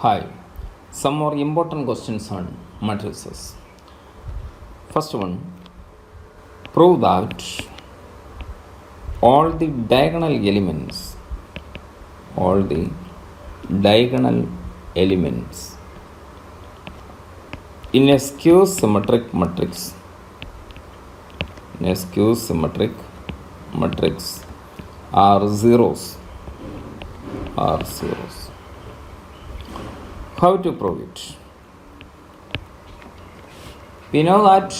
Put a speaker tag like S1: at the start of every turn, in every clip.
S1: Hi, some more important questions on matrices. First one, prove that all the diagonal elements, all the diagonal elements in a skew symmetric matrix, are zeros, are zeros. How to prove it? We know that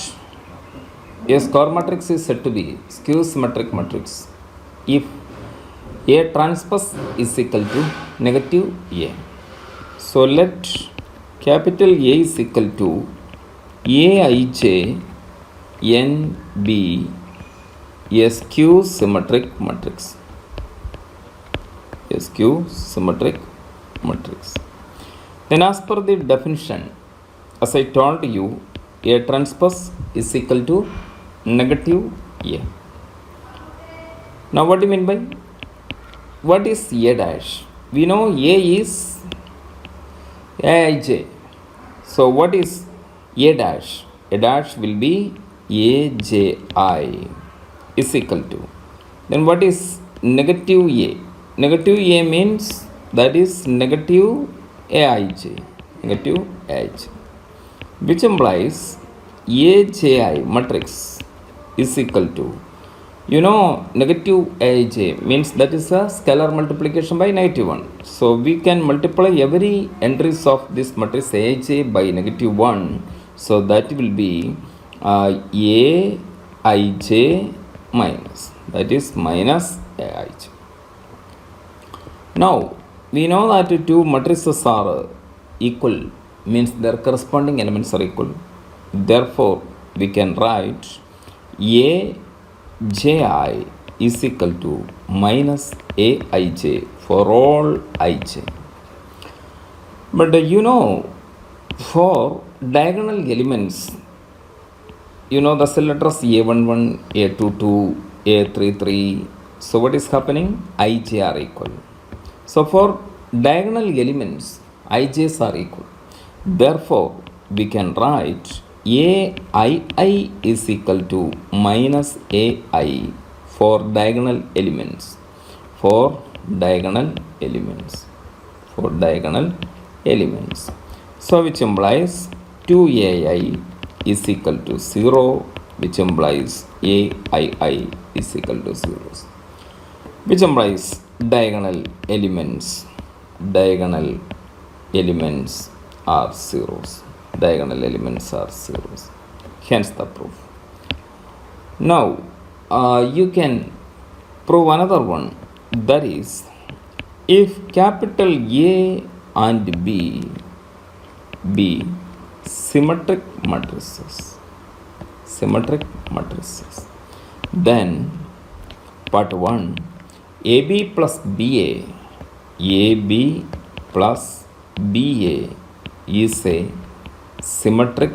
S1: a square matrix is said to be skew symmetric matrix if A transpose is equal to negative A. So let capital A is equal to Aij n be a skew symmetric matrix. A skew symmetric matrix. Then as per the definition, as I told you, A transpose is equal to negative A. Now what do you mean by? What is A dash? We know A is Aij. So what is A dash? A dash will be Aj is equal to. Then what is negative A? Negative A means that is negative Aij. Negative Aij. Which implies Aji matrix is equal to, negative Aij means that is a scalar multiplication by negative 1. So we can multiply every entries of this matrix Aij by negative 1. So that will be Aij minus, that is minus Aij. Now we know that two matrices are equal, means their corresponding elements are equal. Therefore we can write Aji is equal to minus Aij for all Ij. But for diagonal elements, the cell letters A11, A22, A33. So what is happening? Ij are equal. So for diagonal elements, Ij's are equal. Therefore, we can write Aii is equal to minus Ai for diagonal elements. For diagonal elements. For diagonal elements. So which implies 2Ai is equal to 0, which implies Aii is equal to 0. Which implies diagonal elements are zeros. Diagonal elements are zeros. Hence the proof. Now you can prove another one, that is, if capital A and B be symmetric matrices, then part 1, AB plus BA is a symmetric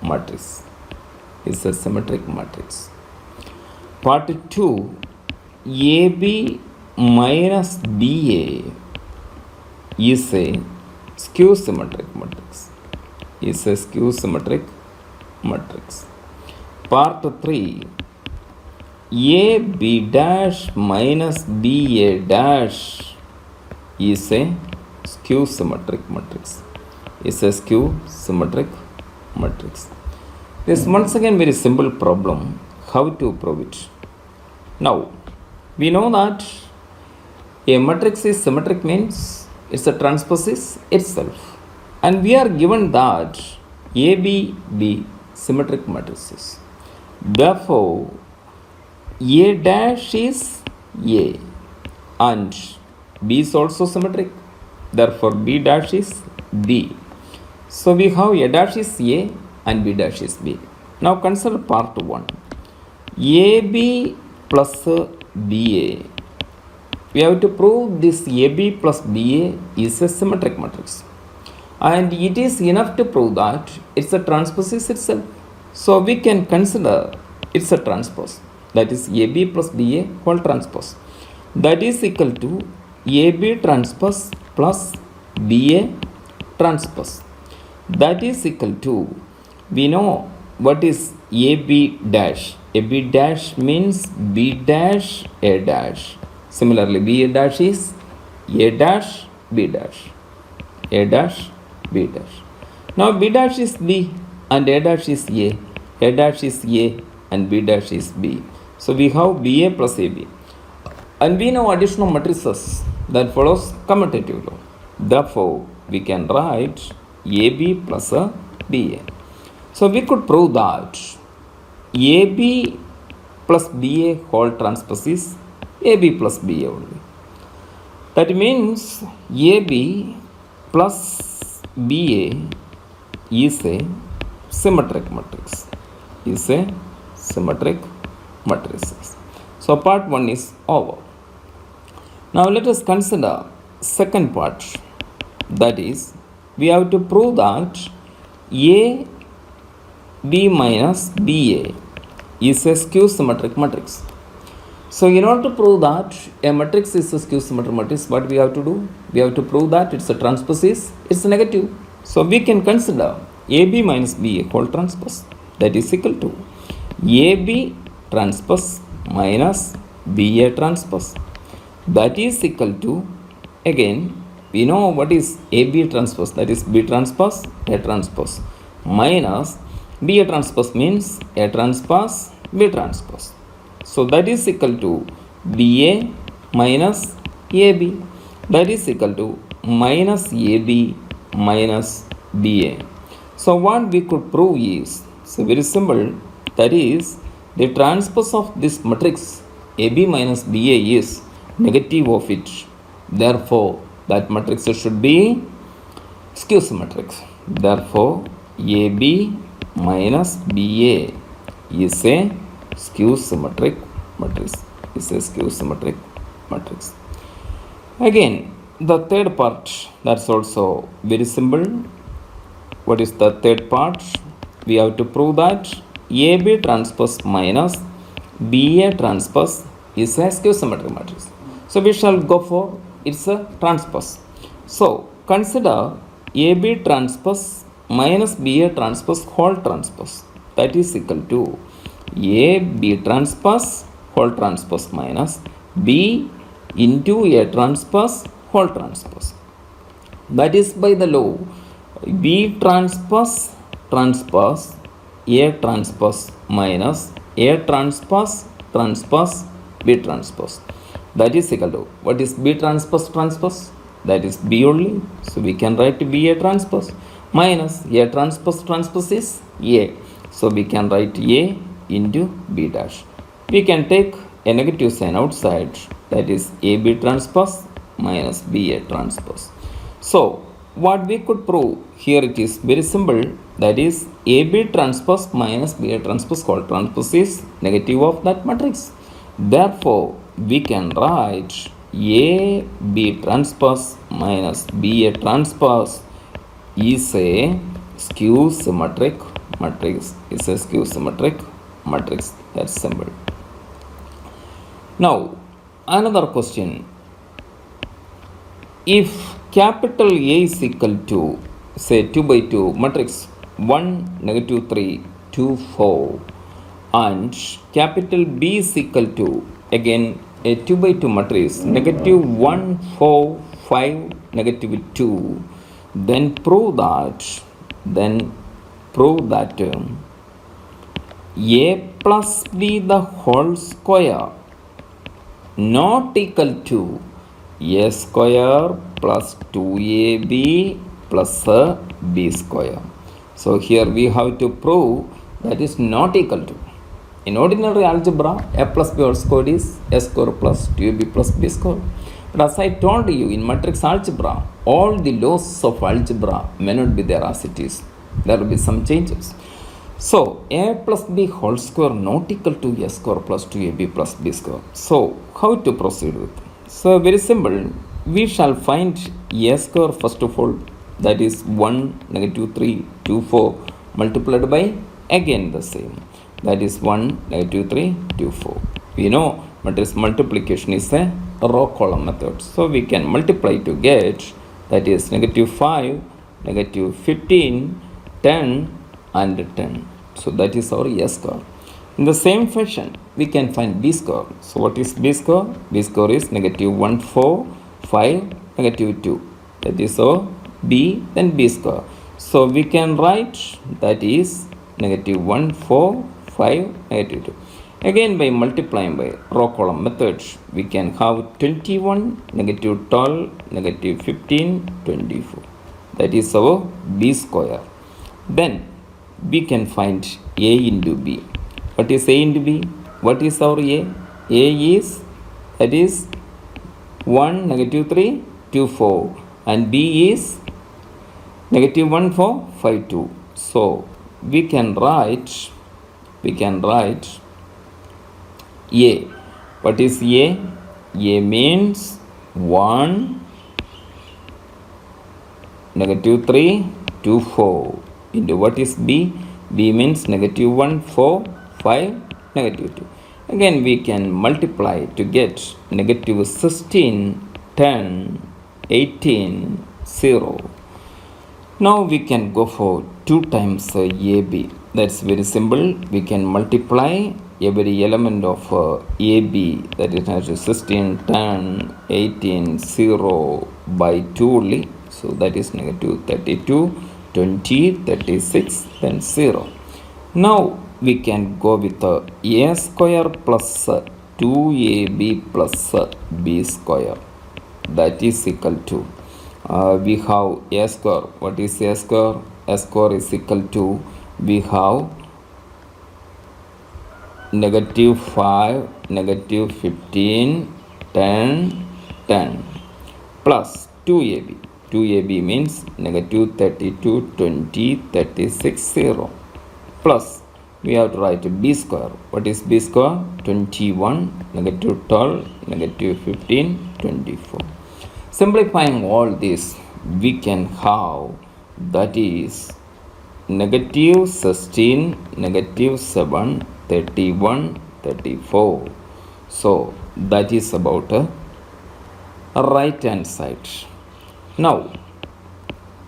S1: matrix. Part 2, AB minus BA is a skew symmetric matrix. Part 3, AB dash minus BA dash is a skew symmetric matrix. This once again very simple problem. How to prove it? Now we know that a matrix is symmetric means it's a transpose itself, and we are given that AB be symmetric matrices. Therefore A dash is A and B is also symmetric. Therefore B dash is B. So we have A dash is A and B dash is B. Now consider part 1. AB plus BA. We have to prove this AB plus BA is a symmetric matrix. And it is enough to prove that it's a transpose itself. So we can consider it's a transpose. That is AB plus BA whole transpose. That is equal to AB transpose plus BA transpose. That is equal to, we know what is AB dash. AB dash means B dash A dash. Similarly, B dash is A dash B dash. A dash B dash. Now B dash is B and A dash is A. A dash is A and B dash is B. So we have BA plus AB. And we know addition of matrices that follows commutative law. Therefore, we can write AB plus a BA. So we could prove that AB plus BA whole transpose is AB plus BA only. That means AB plus BA is a symmetric matrix. Is a symmetric matrices. So part 1 is over. Now let us consider second part. That is, we have to prove that A B minus BA is a skew symmetric matrix. So in order to prove that a matrix is a skew symmetric matrix, what we have to do? We have to prove that its a transpose is it's negative. So we can consider AB minus BA whole transpose, that is equal to AB transpose minus BA transpose, that is equal to, again we know what is AB transpose, that is B transpose A transpose, minus BA transpose means A transpose B transpose. So that is equal to BA minus AB, that is equal to minus AB minus BA. So what we could prove is, so very simple, that is the transpose of this matrix AB minus BA is negative of it. Therefore, that matrix should be skew symmetric. Therefore, AB minus BA is a skew symmetric matrix. Is a skew symmetric matrix. Again, the third part, that's also very simple. What is the third part? We have to prove that AB transpose minus BA transpose is a skew symmetric matrix. So we shall go for its a transpose. So consider AB transpose minus BA transpose whole transpose, that is equal to AB transpose whole transpose minus B into A transpose whole transpose. That is by the law B transpose transpose A transpose minus A transpose transpose B transpose, that is equal to, what is B transpose transpose? That is B only. So we can write B A transpose minus A transpose transpose is A. So we can write A into B dash. We can take a negative sign outside, that is AB transpose minus BA transpose. So what we could prove here, it is very simple, that is AB transpose minus BA transpose whole transpose is negative of that matrix. Therefore, we can write AB transpose minus BA transpose is a skew symmetric matrix. Is a skew symmetric matrix. That's simple. Now, another question. If capital A is equal to, say, 2 by 2 matrix 1, negative 3, 2, 4, and capital B is equal to, again, a 2 by 2 matrix negative 1, 4, 5, negative 2, then prove that A plus B the whole square not equal to A square plus 2AB plus B square. So here we have to prove that is not equal to. In ordinary algebra, A plus B whole square is A square plus 2AB plus B square. But as I told you, in matrix algebra, all the laws of algebra may not be there as it is. There will be some changes. So, A plus B whole square not equal to A square plus 2AB plus B square. So, how to proceed with? So, very simple. We shall find A square first of all, that is 1, negative 3, 2, 4 multiplied by again the same. That is 1, negative 3, 2, 4. We know matrix multiplication is a row column method. So, we can multiply to get, that is negative 5 negative 15, 10 and 10. So that is our A square. In the same fashion, we can find B square. So what is B square? B square is negative 1, 4, 5, negative 2. That is our B, then B square. So we can write that is negative 1, 4, 5, negative 2. Again by multiplying by row column methods, we can have 21, negative 12, negative 15, 24. That is our B square. Then we can find A into B. What is A into B? What is our A? A is, that is 1, negative 3, 2, 4. And B is negative 1, 4, 5, 2. So we can write A. What is A? A means 1, negative 3, 2, 4 into what is B? B means negative 1, 4, 5, negative 2. Again we can multiply to get negative 16, 10, 18, 0. Now we can go for 2 times AB. That's very simple. We can multiply every element of AB, that is 16, 10, 18, 0 by 2 only. So that is negative 32, 20, 36, then 0. Now we can go with A square plus 2AB plus B square. That is equal to, we have A square. What is A square? A square is equal to, we have negative 5, negative 15, 10, 10 plus 2AB. 2AB means negative 32, 20, 36, 0 plus we have to write B square. What is B square? 21, negative 12, negative 15, 24. Simplifying all this, we can have, that is negative 16, negative 7, 31, 34. So that is about a right hand side. Now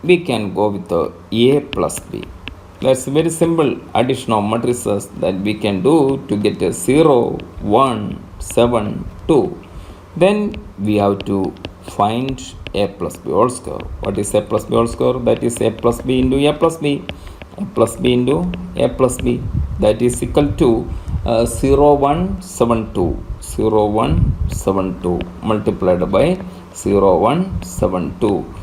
S1: we can go with A plus B. That's very simple addition of matrices that we can do to get a 0, 1, 7, 2. Then we have to find A plus B whole square. What is A plus B whole square? That is A plus B into A plus B. A plus B into A plus B. That is equal to 0, 1, 7, 2. 0, 1, 7, 2 multiplied by 0, 1, 7, 2.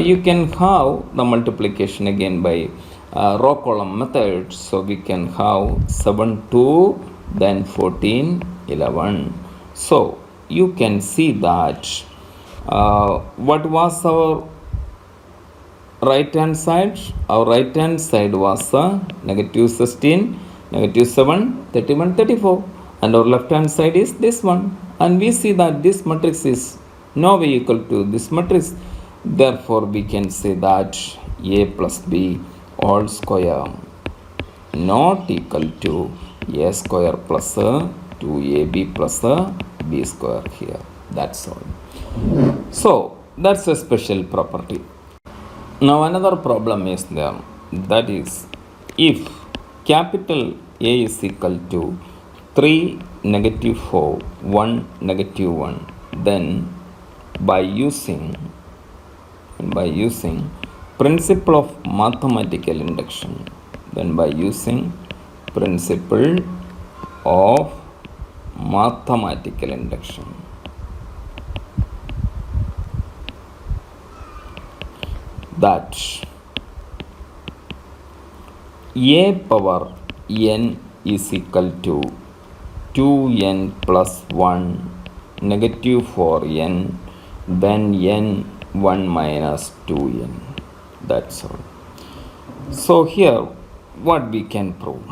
S1: You can have the multiplication again by row column method. So we can have 7, 2, then 14, 11. So you can see that what was our right hand side? Our right hand side was negative 16, negative 7, 31, 34. And our left hand side is this one. And we see that this matrix is no way equal to this matrix. Therefore, we can say that A plus B all square not equal to A square plus 2AB plus B square here. That's all. So, that's a special property. Now, another problem is there. That is, if capital A is equal to 3, negative 4, 1, negative 1, then by using principle of mathematical induction, then by using principle of mathematical induction, that A power n is equal to 2n plus 1, negative 4n, then n 1 minus 2n. That's all. So here what we can prove?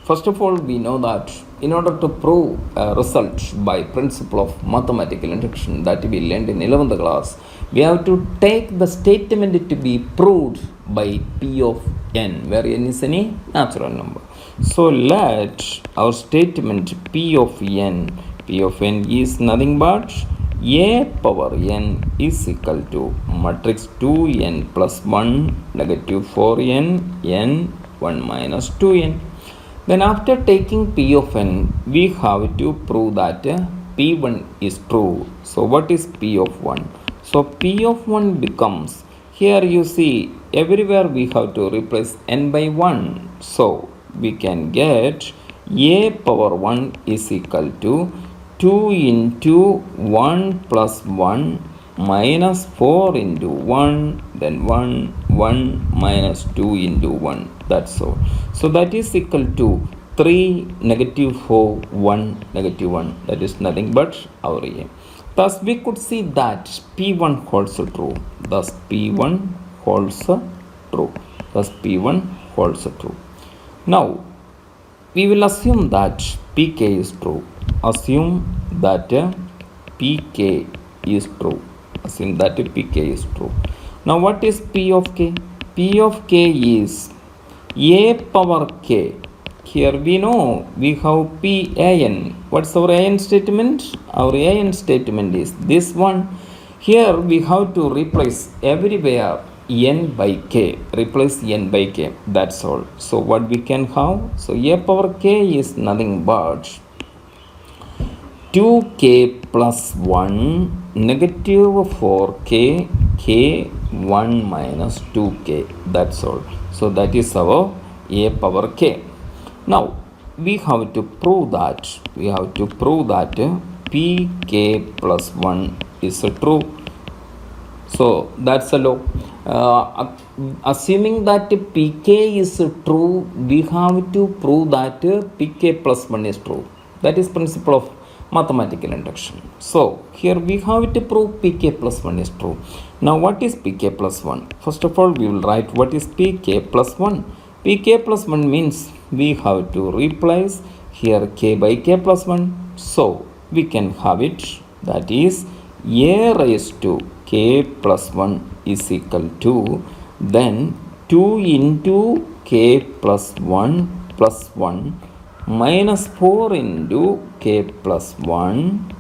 S1: First of all, we know that in order to prove a result by principle of mathematical induction that we learned in 11th class, we have to take the statement to be proved by P of n, where n is any natural number. So let our statement P of n is nothing but a power n is equal to matrix 2n plus 1 negative 4n n 1 minus 2n. Then after taking p of n, we have to prove that p1 is true. So what is p of 1? So p of 1 becomes, here you see everywhere we have to replace n by 1. So we can get a power 1 is equal to 2 into 1 plus 1 minus 4 into 1, then 1 minus 2 into 1. That's all. So that is equal to 3 negative 4 1 negative 1. That is nothing but our a. Thus we could see that p1 holds true. Thus p1 holds true. Thus p1 holds true. Now we will assume that pk is true. Assume that pk is true. Assume that pk is true. Now what is p of k? P of k is a power k. Here we know we have pan. What's our an statement? Our an statement is this one. Here we have to replace everywhere n by k. Replace n by k. That's all. So what we can have? So a power k is nothing but 2k plus 1 negative 4k k 1 minus 2k. That's all. So that is our a power k. Now we have to prove that pk plus 1 is true. So that's a law. Assuming that pk is true, we have to prove that pk plus 1 is true. That is principle of mathematical induction. So here we have to prove pk plus 1 is true. Now what is pk plus 1? First of all, we will write what is pk plus 1. pk plus 1 means we have to replace here k by k plus 1. So we can have it, that is a raised to k plus 1 is equal to then 2 into k plus 1 plus 1 minus 4 into k plus 1.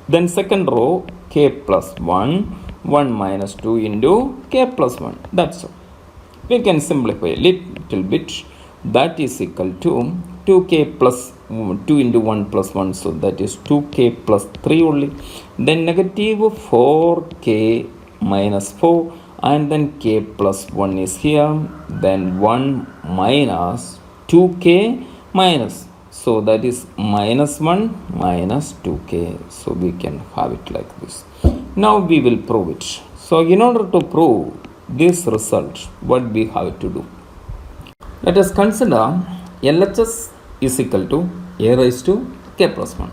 S1: Then second row k plus 1 minus 2 into k plus 1. That's all. We can simplify a little bit. That is equal to 2k plus 2 into 1 plus 1. So that is 2k plus 3 only. Then negative 4k minus 4. And then k plus 1 is here. Then 1 minus 2k minus. So that is minus 1 minus 2k. So we can have it like this. Now we will prove it. So in order to prove this result, what we have to do? Let us consider LHS is equal to a raised to k plus 1.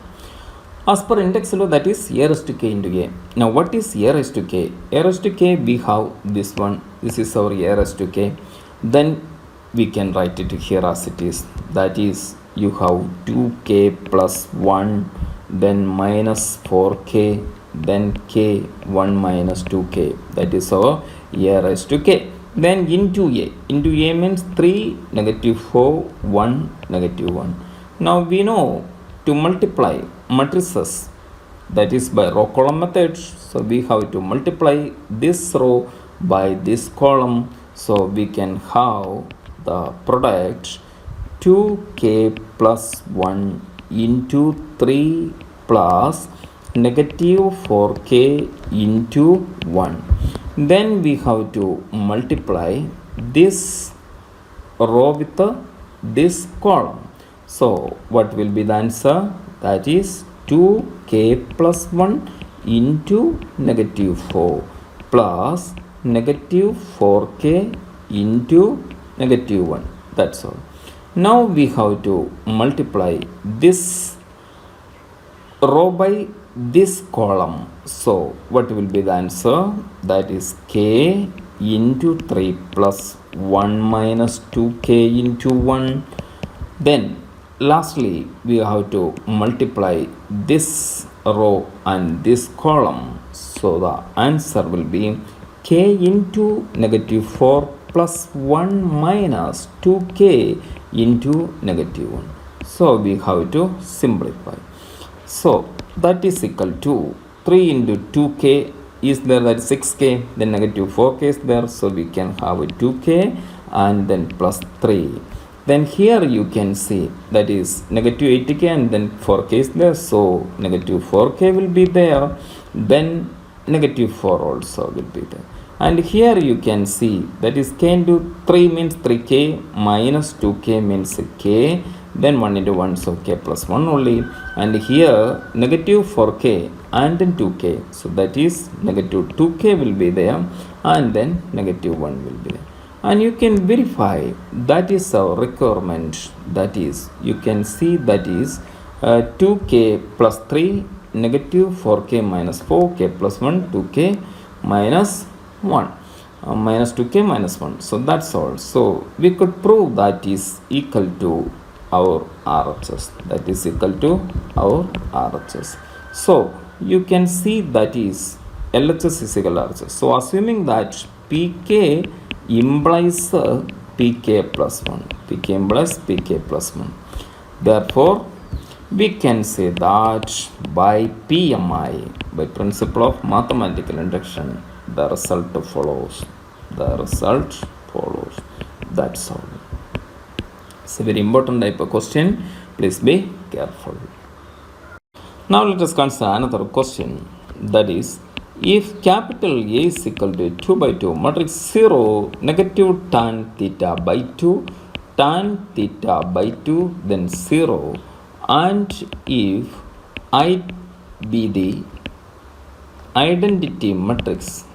S1: As per index law, that is a raised to k into a. Now what is a raised to k? A raised to k, we have this one. This is our a raised to k. Then we can write it here as it is. That is, you have 2k plus 1, then minus 4k, then k 1 minus 2k. That is our a raised to k. Then into a. Into a means 3 negative 4 1 negative 1. Now we know to multiply matrices, that is by row column method. So we have to multiply this row by this column. So we can have the product 2k plus 1 into 3 plus negative 4k into 1. Then we have to multiply this row with this column. So what will be the answer? That is 2k plus 1 into negative 4 plus negative 4k into negative 1. That's all. Now we have to multiply this row by this column. So what will be the answer? That is k into 3 plus 1 minus 2k into 1. Then lastly we have to multiply this row and this column. So the answer will be k into negative 4 plus 1 minus 2k into negative 1. So we have to simplify. So that is equal to 3 into 2k is there, that is 6k, then negative 4k is there, so we can have a 2k and then plus 3. Then here you can see that is negative 8k and then 4k is there, so negative 4k will be there, then negative 4 also will be there. And here you can see that is k into 3 means 3k, minus 2k means k, then 1 into 1, so k plus 1 only. And here negative 4k and then 2k, so that is negative 2k will be there, and then negative 1 will be there. And you can verify that is our requirement, that is you can see that is 2k plus 3, negative 4k minus 4, k plus 1, 2k minus 1, minus 2k minus 1, so that's all. So we could prove that is equal to our RHS, that is equal to our RHS. So you can see that is LHS is equal to RHS. So assuming that PK implies PK plus 1, PK implies PK plus 1, therefore we can say that by PMI, by principle of mathematical induction, the result follows, that's all. It's a very important type of question, please be careful. Now let us consider another question, that is if capital A is equal to 2 by 2 matrix 0 negative tan theta by 2 tan theta by 2 then 0, and if I be the identity matrix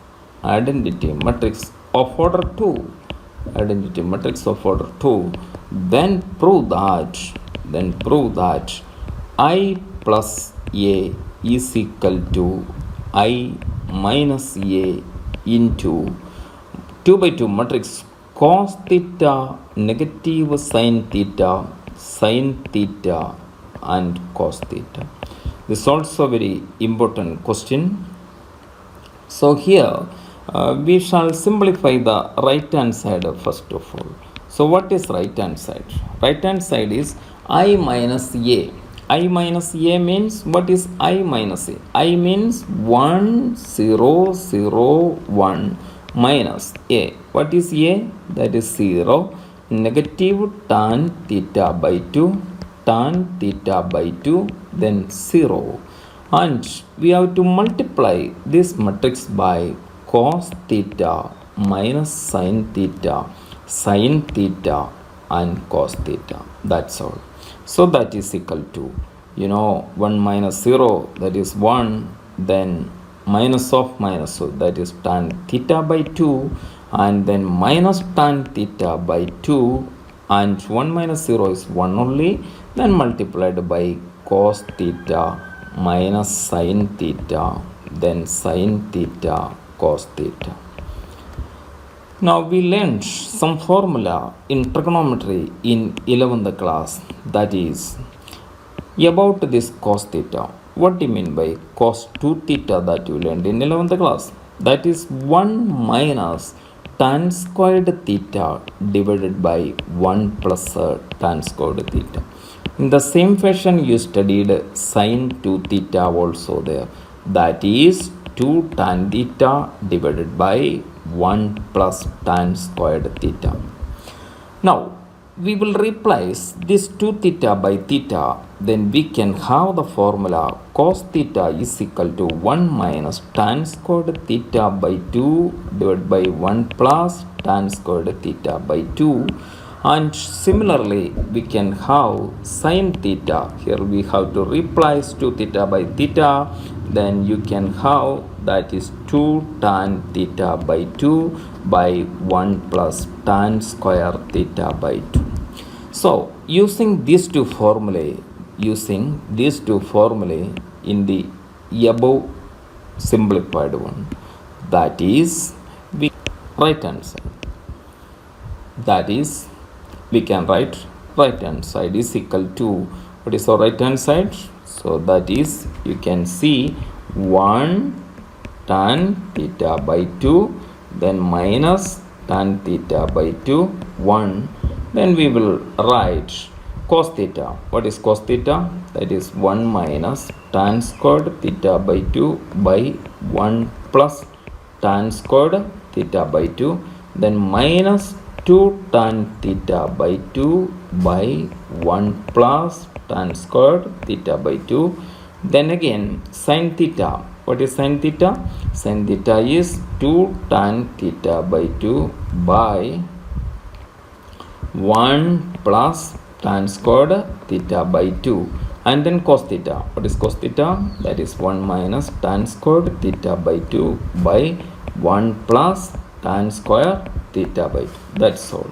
S1: of order 2, then prove that I plus A is equal to I minus A into 2 by 2 matrix cos theta negative sin theta and cos theta. This is also a very important question. So here we shall simplify the right hand side first of all. So what is right hand side? Right hand side is I minus A. I minus A means, what is I minus A? I means 1 0 0 1 minus A. What is A? That is 0, negative tan theta by 2, then 0. And we have to multiply this matrix by cos theta minus sin theta and cos theta, that's all. So that is equal to 1 minus 0, that is 1, then minus of minus, so that is tan theta by 2, and then minus tan theta by 2, and 1 minus 0 is 1 only, then multiplied by cos theta minus sin theta, then sin theta cos theta. Now we learned some formula in trigonometry in 11th class, that is about this cos theta. What do you mean by cos 2 theta that you learned in 11th class? That is 1 minus tan squared theta divided by 1 plus tan squared theta. In the same fashion you studied sin 2 theta also there, that is 2 tan theta divided by 1 plus tan squared theta. Now we will replace this 2 theta by theta, then we can have the formula cos theta is equal to 1 minus tan squared theta by 2 divided by 1 plus tan squared theta by 2. And similarly we can have sin theta, here we have to replace 2 theta by theta, then you can have that is 2 tan theta by 2 by 1 plus tan square theta by 2. So using these two formulae in the above simplified one, that is we right hand side, that is we can write right hand side is equal to, what is our right hand side? So that is you can see 1 tan theta by 2, then minus tan theta by 2, 1. Then we will write cos theta. What is cos theta? That is 1 minus tan squared theta by 2 by 1 plus tan squared theta by 2, then minus 2 tan theta by 2 by 1 plus tan squared theta by 2, then again sin theta. What is sin theta? Sin theta is 2 tan theta by 2 by 1 plus tan squared theta by 2, and then cos theta. What is cos theta? That is 1 minus tan squared theta by 2 by 1 plus tan square theta by 2. That's all.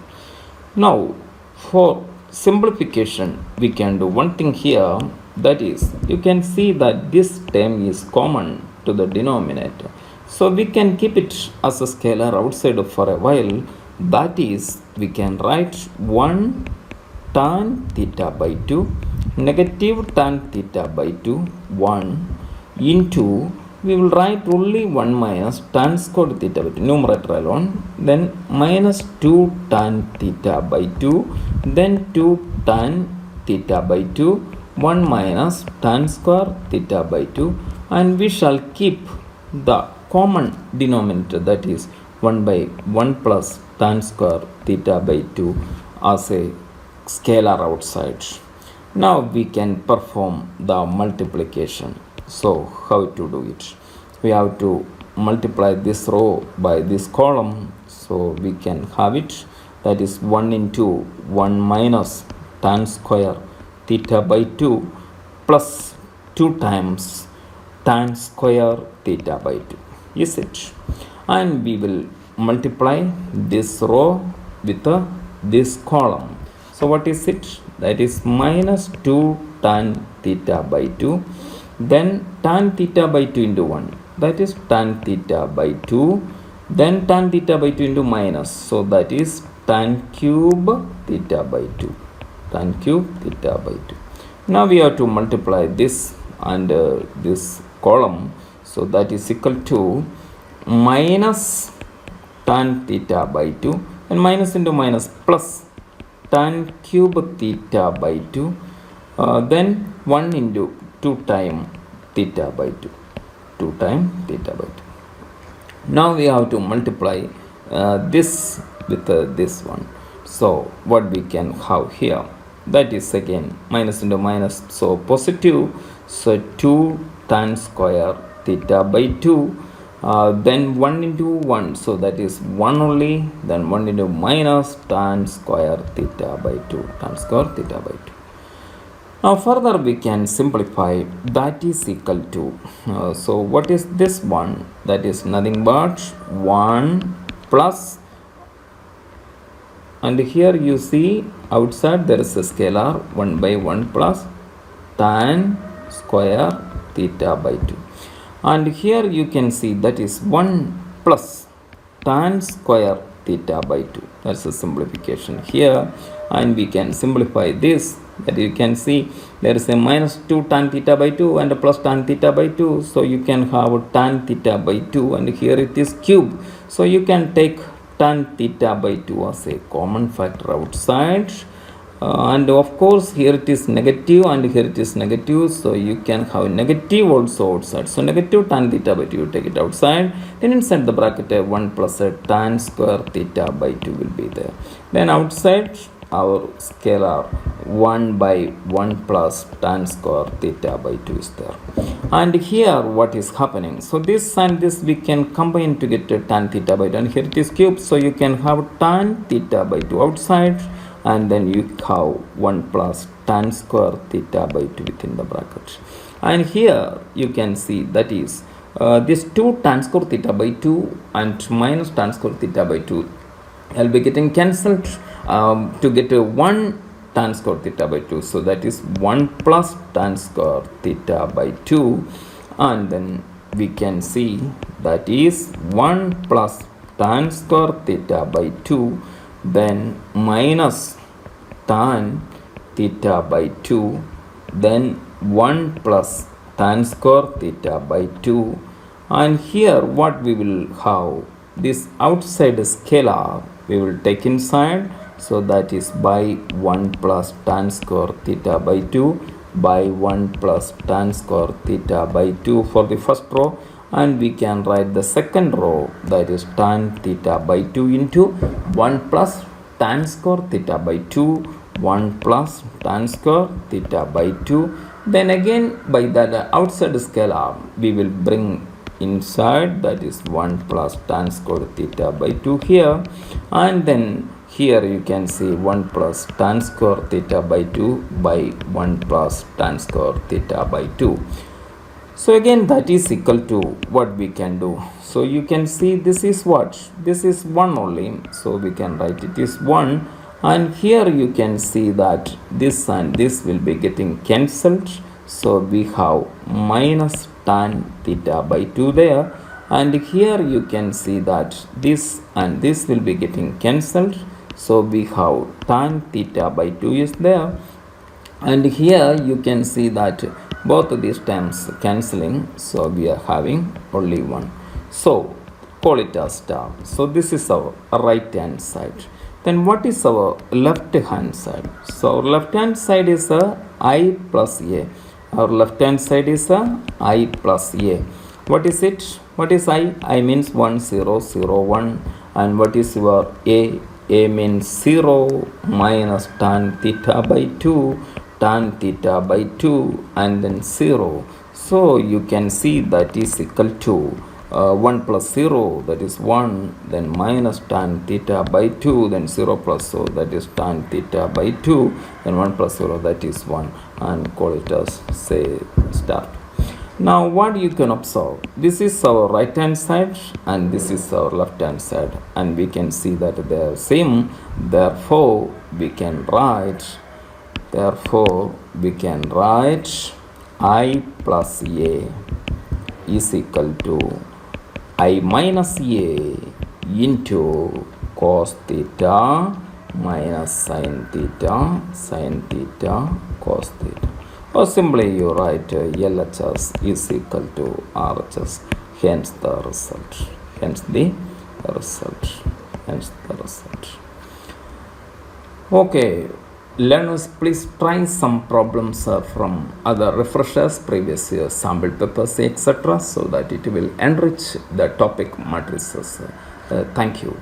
S1: Now for simplification we can do one thing here, that is you can see that this term is common to the denominator, so we can keep it as a scalar outside for a while. That is, we can write 1 tan theta by 2 negative tan theta by 2 1 into, we will write only 1 minus tan squared theta by 2 numerator alone, then minus 2 tan theta by 2, then 2 tan theta by 2, 1 minus tan square theta by 2, and we shall keep the common denominator, that is 1 by 1 plus tan square theta by 2 as a scalar outside. Now we can perform the multiplication. So how to do it? We have to multiply this row by this column, so we can have it, that is 1 into 1 minus tan square theta by 2 plus 2 times tan square theta by 2, is it? And we will multiply this row with this column. So what is it? That is minus 2 tan theta by 2, then tan theta by 2 into 1, that is tan theta by 2, then tan theta by 2 into minus, so that is tan cube theta by 2, tan cube theta by 2. Now we have to multiply this and this column, so that is equal to minus tan theta by 2, and minus into minus plus tan cube theta by 2, then 1 into 2 time theta by 2, 2 time theta by 2. Now we have to multiply this with this one. So what we can have here, that is again minus into minus, so positive, so 2 tan square theta by 2, then 1 into 1, so that is 1 only, then 1 into minus tan square theta by 2, tan square theta by 2. Now further we can simplify, that is equal to, so what is this one? That is nothing but 1 plus, and here you see outside there is a scalar 1 by 1 plus tan square theta by 2. And here you can see that is 1 plus tan square theta by 2. That's a simplification here, and we can simplify this, that you can see there is a minus 2 tan theta by 2 and a plus tan theta by 2, so you can have tan theta by 2, and here it is cube, so you can take tan theta by 2 as a common factor outside. And of course here it is negative and here it is negative, so you can have negative also outside, so negative tan theta by 2 you take it outside, then inside the bracket 1 plus a tan square theta by 2 will be there, then outside our scalar 1 by 1 plus tan square theta by 2 is there. And here what is happening, so this and this we can combine to get tan theta by 2, and here it is cube, so you can have tan theta by 2 outside, and then you have 1 plus tan square theta by 2 within the bracket. And here you can see that is this 2 tan square theta by 2 and minus tan square theta by 2 I'll be getting cancelled to get 1 tan square theta by 2, so that is 1 plus tan square theta by 2, and then we can see that is 1 plus tan square theta by 2, then minus tan theta by 2, then 1 plus tan square theta by 2, and here what we will have, this outside scalar we will take inside, So that is by 1 plus tan square theta by 2 by 1 plus tan square theta by 2 for the first row, and we can write the second row, that is tan theta by 2 into 1 plus tan square theta by 2, 1 plus tan square theta by 2. Then again by that outside scalar we will bring inside, that is 1 plus tan square theta by 2 here, and then here you can see 1 plus tan square theta by 2 by 1 plus tan square theta by 2. So again that is equal to what we can do. So you can see this is what? This is 1 only. So we can write it is 1. And here you can see that this and this will be getting cancelled. So we have minus tan theta by 2 there. And here you can see that this and this will be getting cancelled. So we have tan theta by 2 is there. And here you can see that both of these terms cancelling. So we are having only 1. So call it as star. So this is our right hand side. Then what is our left hand side? So our left hand side is a I plus A. Our left hand side is a I plus A. What is it? What is I? I means 1 0 0 1. And what is your A? A means 0 minus tan theta by 2, tan theta by 2, and then 0. So you can see that is equal to 1 plus 0, that is 1, then minus tan theta by 2, then 0 plus 0, that is tan theta by 2, then 1 plus 0, that is 1, and call it as, say, start. Now what you can observe, this is our right hand side and this is our left hand side, and we can see that they are same. Therefore we can write I plus A is equal to I minus A into cos theta minus sin theta cos theta. Or simply you write LHS is equal to RHS, hence the result. Okay, learners, please try some problems from other refreshers, previous year sample papers, etc., so that it will enrich the topic matrices. Thank you.